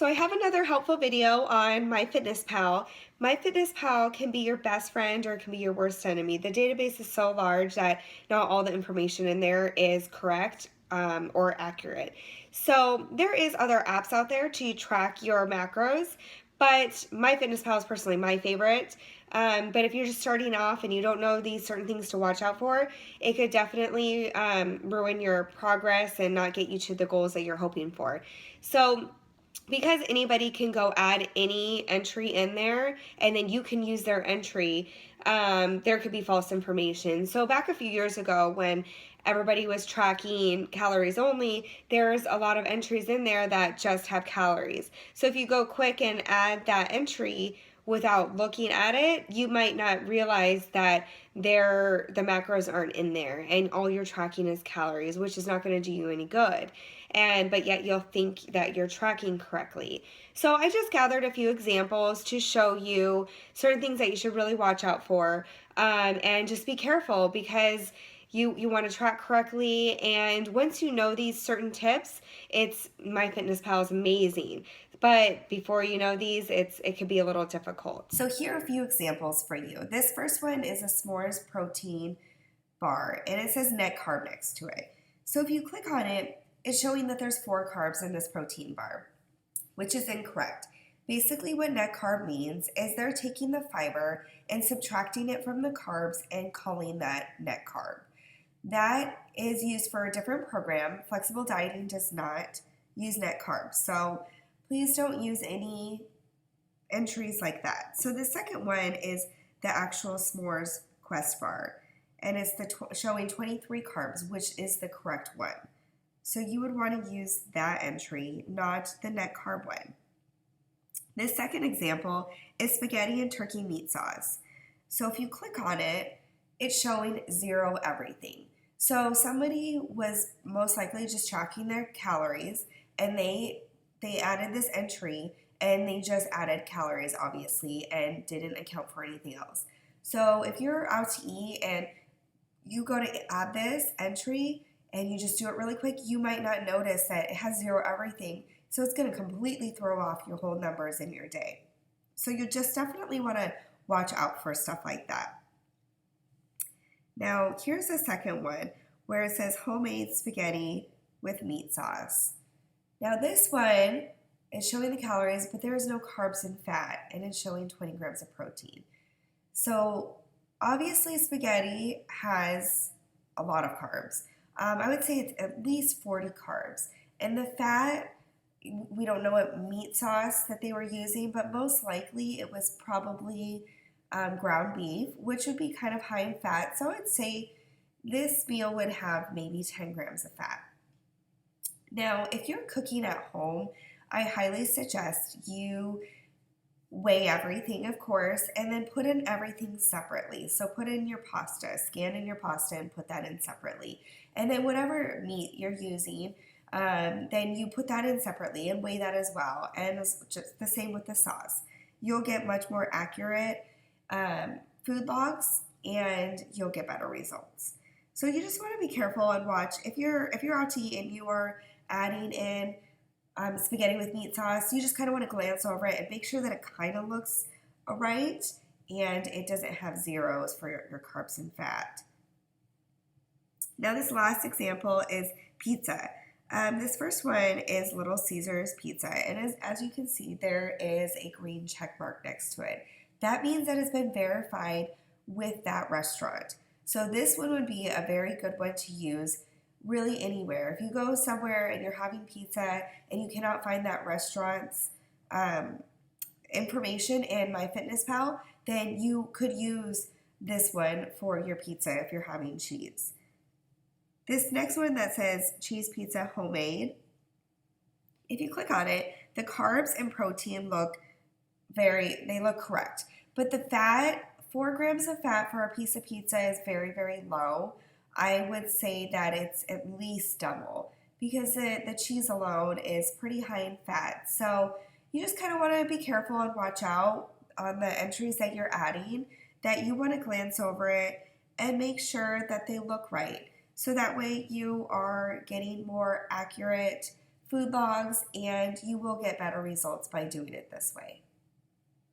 So I have another helpful video on Myfitnesspal. Myfitnesspal can be your best friend or it can be your worst enemy. The database is so large that not all the information in there is correct or accurate. So there is other apps out there to track your macros, but Myfitnesspal is personally my favorite. But if you're just starting off and you don't know these certain things to watch out for, it could definitely ruin your progress and not get you to the goals that you're hoping for. So because anybody can go add any entry in there and then you can use their entry, there could be false information. So back a few years ago when everybody was tracking calories only, there's a lot of entries in there that just have calories. So if you go quick and add that entry without looking at it, you might not realize that the macros aren't in there and all you're tracking is calories, which is not going to do you any good. But yet you'll think that you're tracking correctly. So I just gathered a few examples to show you certain things that you should really watch out for, and just be careful because you want to track correctly. And once you know these certain tips, MyFitnessPal is amazing. But before you know these, it can be a little difficult. So here are a few examples for you. This first one is a s'mores protein bar, and it says net carb next to it. So if you click on it, it's showing that there's 4 carbs in this protein bar, which is incorrect. Basically, what net carb means is they're taking the fiber and subtracting it from the carbs and calling that net carb. That is used for a different program. Flexible dieting does not use net carbs. So please don't use any entries like that. So the second one is the actual s'mores quest bar, and it's showing 23 carbs, which is the correct one. So you would want to use that entry, not the net carb one. This second example is spaghetti and turkey meat sauce. So if you click on it, it's showing 0 everything. So somebody was most likely just tracking their calories and they added this entry and they just added calories obviously and didn't account for anything else. So if you're out to eat and you go to add this entry and you just do it really quick, you might not notice that it has 0 everything. So it's going to completely throw off your whole numbers in your day. So you just definitely want to watch out for stuff like that. Now, here's the second one where it says homemade spaghetti with meat sauce. Now this one is showing the calories, but there is no carbs and fat, and it's showing 20 grams of protein. So obviously spaghetti has a lot of carbs. I would say it's at least 40 carbs. And the fat, we don't know what meat sauce that they were using, but most likely it was probably ground beef, which would be kind of high in fat. So I would say this meal would have maybe 10 grams of fat. Now, if you're cooking at home, I highly suggest you weigh everything, of course, and then put in everything separately. So put in your pasta, scan in your pasta and put that in separately. And then whatever meat you're using, then you put that in separately and weigh that as well. And it's just the same with the sauce. You'll get much more accurate food logs and you'll get better results. So you just want to be careful and watch. If you're out to eat and you are adding in spaghetti with meat sauce, you just kind of want to glance over it and make sure that it kind of looks right and it doesn't have zeros for your carbs and fat. Now this last example is pizza. This first one is Little Caesars Pizza, and as you can see, there is a green check mark next to it. That means that it's been verified with that restaurant. So this one would be a very good one to use really anywhere. If you go somewhere and you're having pizza and you cannot find that restaurant's information in MyFitnessPal, then you could use this one for your pizza if you're having cheese. This next one that says cheese pizza homemade, if you click on it, the carbs and protein look correct. But the fat, 4 grams of fat for a piece of pizza is very, very low. I would say that it's at least double because the cheese alone is pretty high in fat. So you just kind of want to be careful and watch out on the entries that you're adding, that you want to glance over it and make sure that they look right. So that way you are getting more accurate food logs, and you will get better results by doing it this way.